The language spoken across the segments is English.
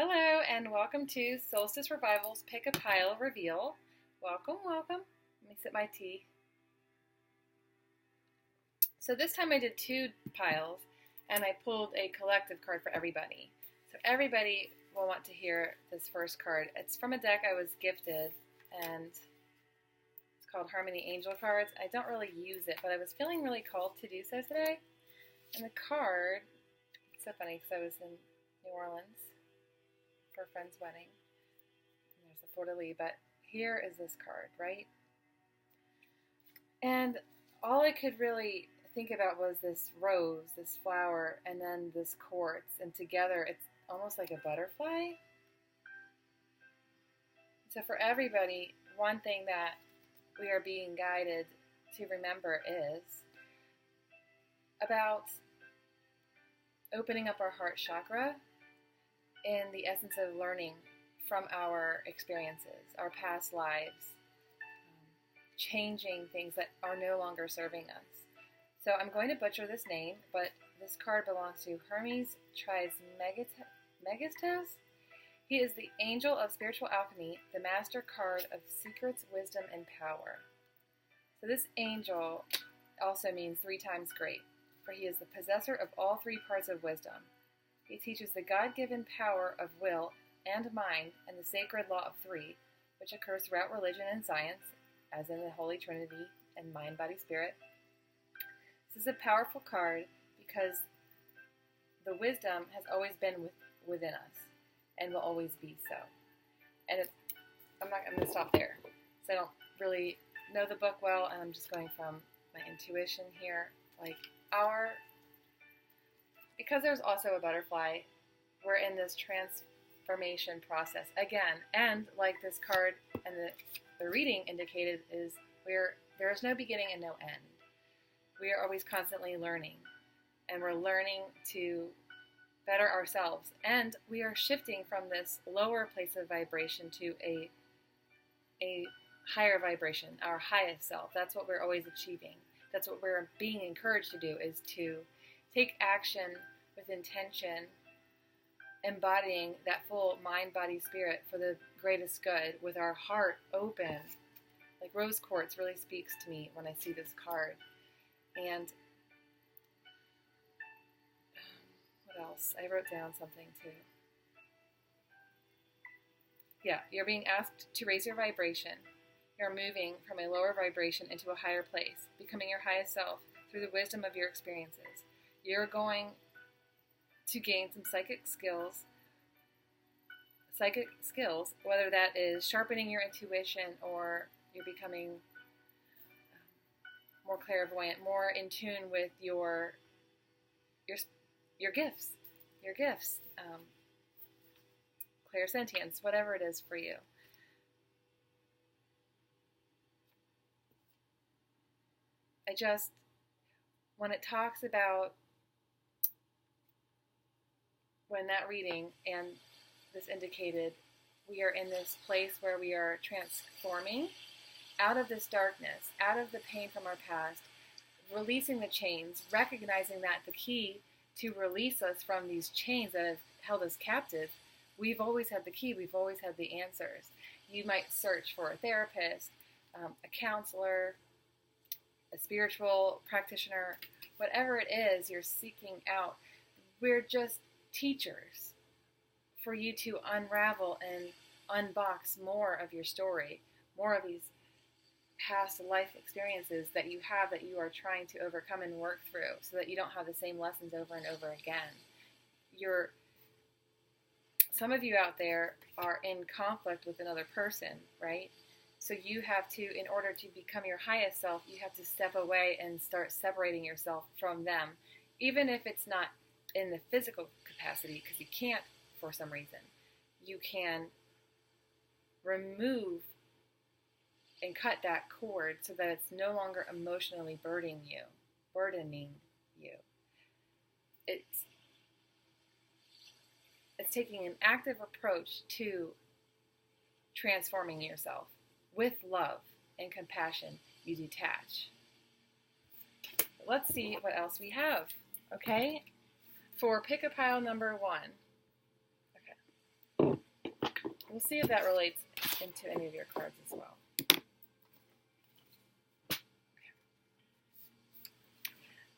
Hello and welcome to Soulstice Revival's Pick a Pile Reveal. Welcome, welcome. Let me sip my tea. So this time I did two piles and I pulled a collective card for everybody. So everybody will want to hear this first card. It's from a deck I was gifted and it's called Harmony Angel Cards. I don't really use it, but I was feeling really called to do so today. And the card, it's so funny because I was in New Orleans for a friend's wedding. And there's the fleur-de-lis, but here is this card, right? And all I could really think about was this rose, this flower, and then this quartz, and together it's almost like a butterfly. So for everybody, one thing that we are being guided to remember is about opening up our heart chakra in the essence of learning from our experiences, our past lives, changing things that are no longer serving us. So I'm going to butcher this name, but this card belongs to Hermes Trismegistus. He is the angel of spiritual alchemy, the master card of secrets, wisdom, and power. So this angel also means 3 times great, for he is the possessor of all 3 parts of wisdom. He teaches the God-given power of will and mind and the sacred law of 3, which occurs throughout religion and science, as in the Holy Trinity and mind, body, spirit. This is a powerful card because the wisdom has always been within us and will always be so. And I'm going to stop there. So I don't really know the book well, and I'm just going from my intuition here. Because there's also a butterfly, we're in this transformation process again. And like this card and the reading indicated, is there is no beginning and no end. We are always constantly learning, and we're learning to better ourselves. And we are shifting from this lower place of vibration to a higher vibration, our highest self. That's what we're always achieving. That's what we're being encouraged to do, is to take action with intention, embodying that full mind, body, spirit for the greatest good with our heart open. Like rose quartz really speaks to me when I see this card. And what else? I wrote down something too. Yeah, you're being asked to raise your vibration. You're moving from a lower vibration into a higher place, becoming your highest self through the wisdom of your experiences. You're going to gain some psychic skills, whether that is sharpening your intuition or you're becoming more clairvoyant, more in tune with your gifts, clairsentience, whatever it is for you. When it talks about, when that reading and this indicated, we are in this place where we are transforming out of this darkness, out of the pain from our past, releasing the chains, recognizing that the key to release us from these chains that have held us captive, we've always had the key, we've always had the answers. You might search for a therapist, a counselor, a spiritual practitioner, whatever it is you're seeking out. We're just teachers for you to unravel and unbox more of your story, more of these past life experiences that you have that you are trying to overcome and work through so that you don't have the same lessons over and over again. Some of you out there are in conflict with another person, right? So you have to, in order to become your highest self, you have to step away and start separating yourself from them, even if it's not in the physical capacity, because you can't for some reason. You can remove and cut that cord so that it's no longer emotionally burdening you. It's taking an active approach to transforming yourself. With love and compassion, you detach. Let's see what else we have, okay? For pick a pile number 1. Okay. we'll see if that relates into any of your cards as well.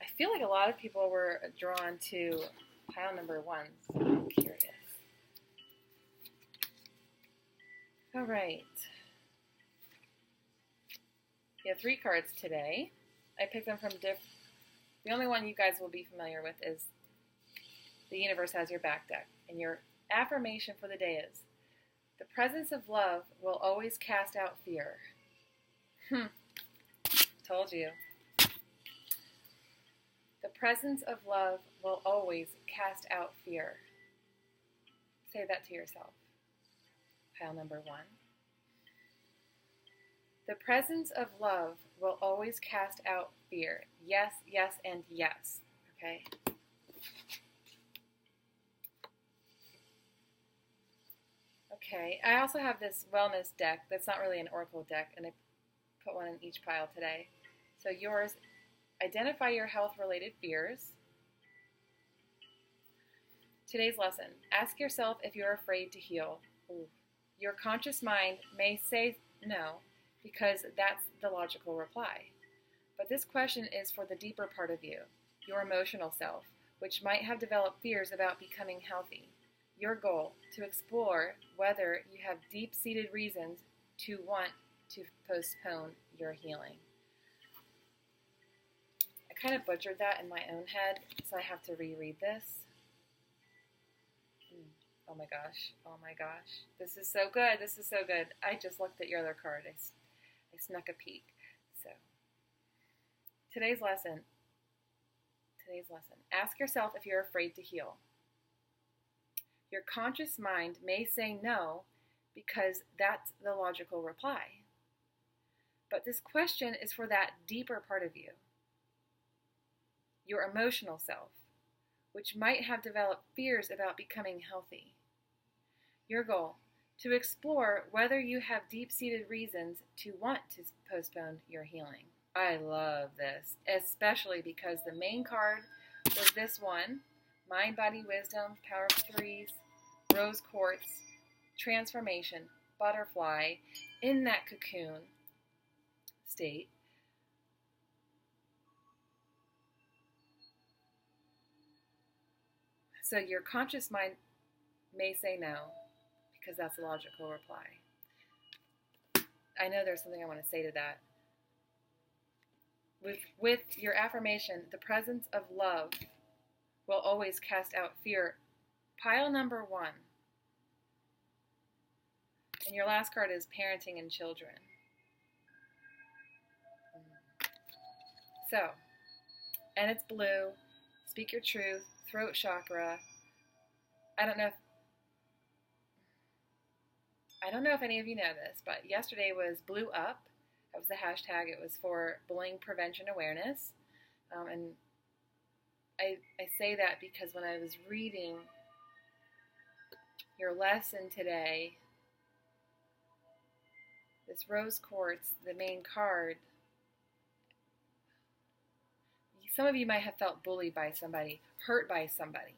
I feel like a lot of people were drawn to pile number 1. So I'm curious. All right. We have 3 cards today. I picked them from the only one you guys will be familiar with is the universe has your back deck. And your affirmation for the day is, the presence of love will always cast out fear. Told you. The presence of love will always cast out fear. Say that to yourself. Pile number 1. The presence of love will always cast out fear. Yes, yes, and yes. Okay? Okay, I also have this wellness deck that's not really an oracle deck, and I put one in each pile today. So yours, identify your health-related fears. Today's lesson, ask yourself if you're afraid to heal. Ooh. Your conscious mind may say no, because that's the logical reply. But this question is for the deeper part of you, your emotional self, which might have developed fears about becoming healthy. Your goal, to explore whether you have deep-seated reasons to want to postpone your healing. I kind of butchered that in my own head, so I have to reread this. Oh my gosh, oh my gosh. This is so good, this is so good. I just looked at your other card. I snuck a peek. So, today's lesson. Ask yourself if you're afraid to heal. Your conscious mind may say no because that's the logical reply. But this question is for that deeper part of you, your emotional self, which might have developed fears about becoming healthy. Your goal, to explore whether you have deep-seated reasons to want to postpone your healing. I love this, especially because the main card was this one, Mind, Body, Wisdom, Power of Threes, Rose Quartz, Transformation, Butterfly, in that cocoon state. So your conscious mind may say no, because that's a logical reply. I know there's something I want to say to that. With your affirmation, the presence of love will always cast out fear. Pile number 1. And your last card is parenting and children. So, and it's blue. Speak your truth. Throat chakra. I don't know if any of you know this, but yesterday was Blue Up. That was the hashtag. It was for bullying prevention awareness. And I say that because when I was reading your lesson today, this rose quartz, the main card, some of you might have felt bullied by somebody, hurt by somebody.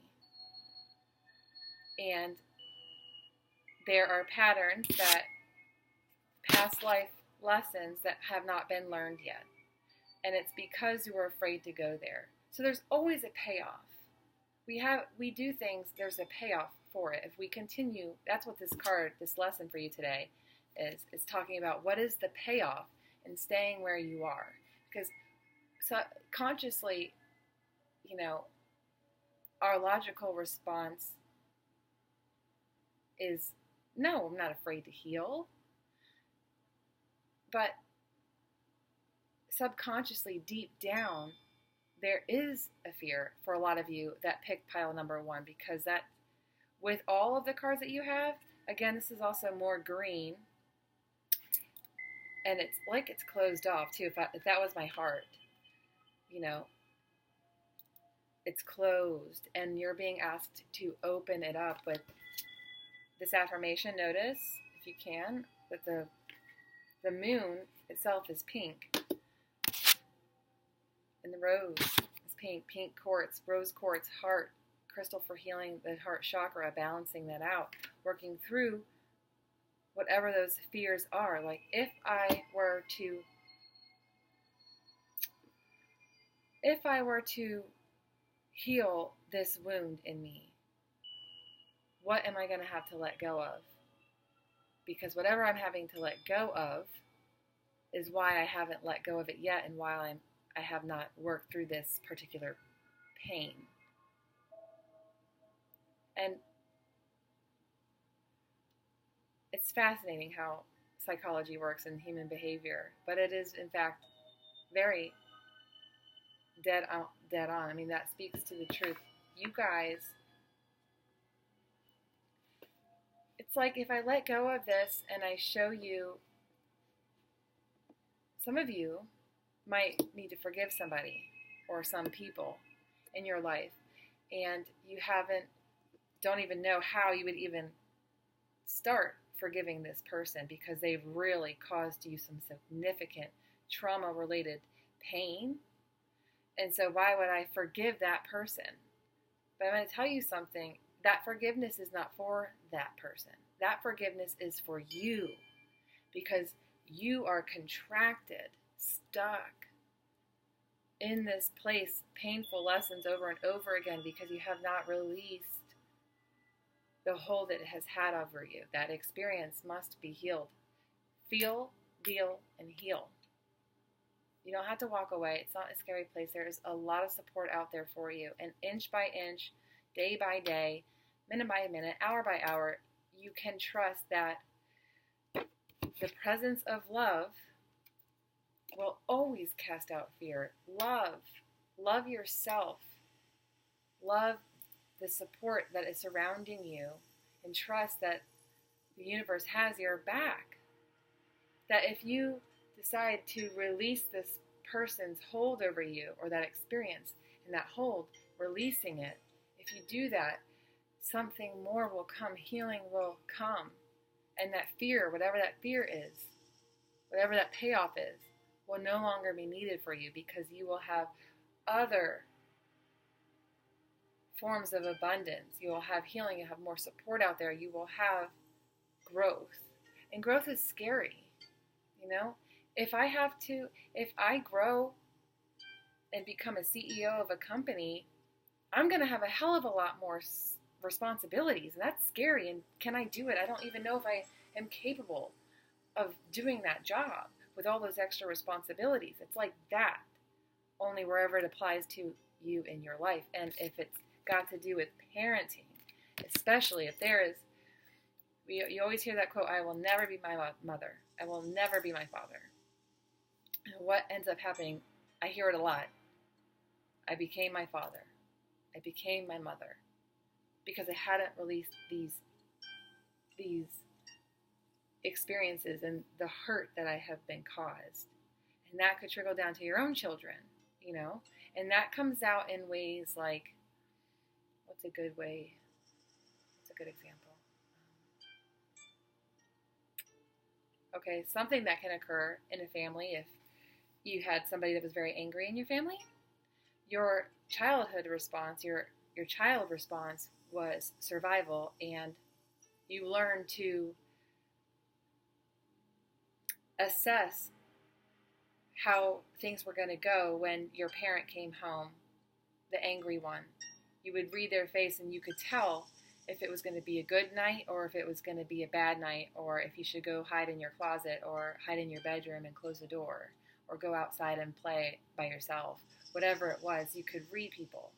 And there are patterns that past life lessons that have not been learned yet. And it's because you were afraid to go there. So there's always a payoff. We do things, there's a payoff for it. If we continue, that's what this lesson for you today is talking about. What is the payoff in staying where you are? Because consciously, our logical response is, no, I'm not afraid to heal. But subconsciously, deep down, there is a fear for a lot of you that picked pile number 1, because that, with all of the cards that you have, again, this is also more green, and it's like it's closed off too. If that was my heart, it's closed, and you're being asked to open it up with this affirmation. Notice, if you can, that the moon itself is pink, and the rose is pink quartz, rose quartz, heart, crystal for healing the heart chakra, balancing that out, working through whatever those fears are. Like if I were to heal this wound in me, what am I going to have to let go of? Because whatever I'm having to let go of is why I haven't let go of it yet, and why I have not worked through this particular pain. And it's fascinating how psychology works and human behavior, but it is in fact very dead on. I mean, that speaks to the truth. You guys, it's like if I let go of this and I show you, some of you might need to forgive somebody or some people in your life, and you don't even know how you would even start forgiving this person because they've really caused you some significant trauma-related pain. And so why would I forgive that person? But I'm going to tell you something. That forgiveness is not for that person. That forgiveness is for you, because you are contracted, stuck in this place, painful lessons over and over again, because you have not released the hold that it has had over you. That experience must be healed. Feel, deal, and heal. You don't have to walk away. It's not a scary place. There is a lot of support out there for you. And inch by inch, day by day, minute by minute, hour by hour, you can trust that the presence of love will always cast out fear. Love yourself. Love the support that is surrounding you, and trust that the universe has your back. That if you decide to release this person's hold over you, or that experience and that hold, releasing it, if you do that, something more will come, healing will come, and that fear, whatever that fear is, whatever that payoff is, will no longer be needed for you, because you will have other forms of abundance. You will have healing. You'll have more support out there. You will have growth. And growth is scary. You know, if I grow and become a CEO of a company, I'm going to have a hell of a lot more responsibilities. And that's scary. And can I do it? I don't even know if I am capable of doing that job with all those extra responsibilities. It's like that, only wherever it applies to you in your life. And if it's got to do with parenting, especially if there is, you always hear that quote, I will never be my mother. I will never be my father. And what ends up happening, I hear it a lot. I became my father. I became my mother. Because I hadn't released these experiences and the hurt that I have been caused. And that could trickle down to your own children, you know? And that comes out in ways like, what's a good way? What's a good example? Okay, something that can occur in a family if you had somebody that was very angry in your family. Your childhood response, your child response was survival, and you learned to assess how things were going to go when your parent came home, the angry one. You would read their face and you could tell if it was going to be a good night or if it was going to be a bad night, or if you should go hide in your closet or hide in your bedroom and close the door, or go outside and play by yourself. Whatever it was, you could read people.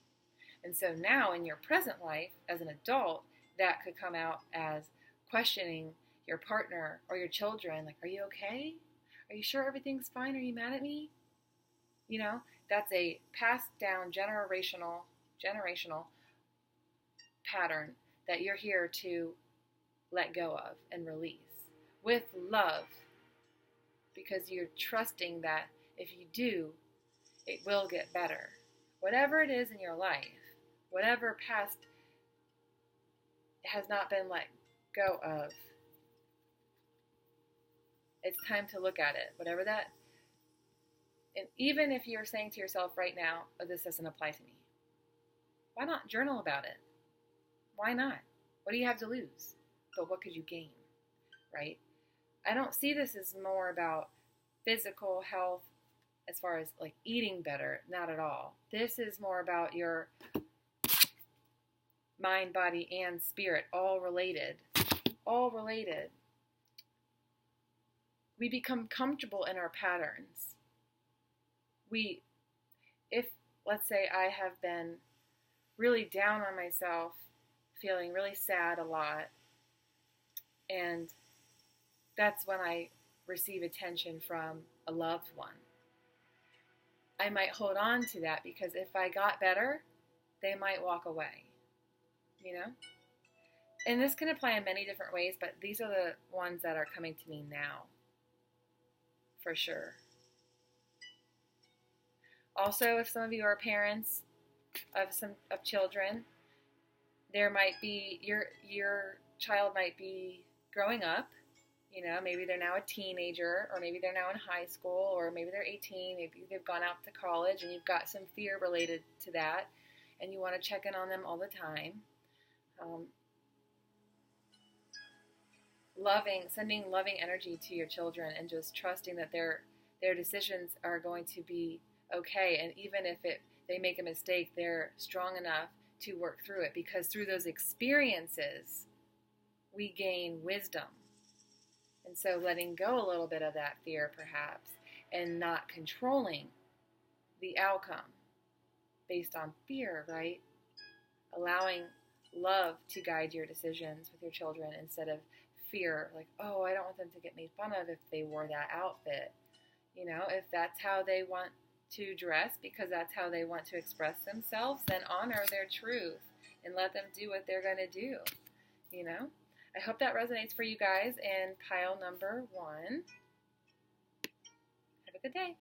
And so now in your present life as an adult, that could come out as questioning your partner or your children, like, are you okay? Are you sure everything's fine? Are you mad at me? You know, that's a passed down generational pattern that you're here to let go of and release with love, because you're trusting that if you do, it will get better. Whatever it is in your life, whatever past has not been let go of, it's time to look at it. Whatever that, and even if you're saying to yourself right now, oh, this doesn't apply to me, why not journal about it? Why not? What do you have to lose? But what could you gain? right? I don't see this as more about physical health as far as like eating better, not at all. This is more about your mind, body, and spirit, all related. All related. We become comfortable in our patterns. If, let's say, I have been really down on myself, feeling really sad a lot, and that's when I receive attention from a loved one, I might hold on to that because if I got better, they might walk away, you know? And this can apply in many different ways, but these are the ones that are coming to me now, for sure. Also, if some of you are parents of children, there might be your child might be growing up. You know, maybe they're now a teenager, or maybe they're now in high school, or maybe they're 18. Maybe they've gone out to college, and you've got some fear related to that, and you want to check in on them all the time. Sending loving energy to your children, and just trusting that their decisions are going to be okay, and even if they make a mistake, they're strong enough to work through it, because through those experiences we gain wisdom. And so letting go a little bit of that fear, perhaps, and not controlling the outcome based on fear, right? Allowing love to guide your decisions with your children instead of fear, like, oh, I don't want them to get made fun of if they wore that outfit. You know, if that's how they want to dress because that's how they want to express themselves, then honor their truth and let them do what they're going to do, you know? I hope that resonates for you guys in pile number 1. Have a good day.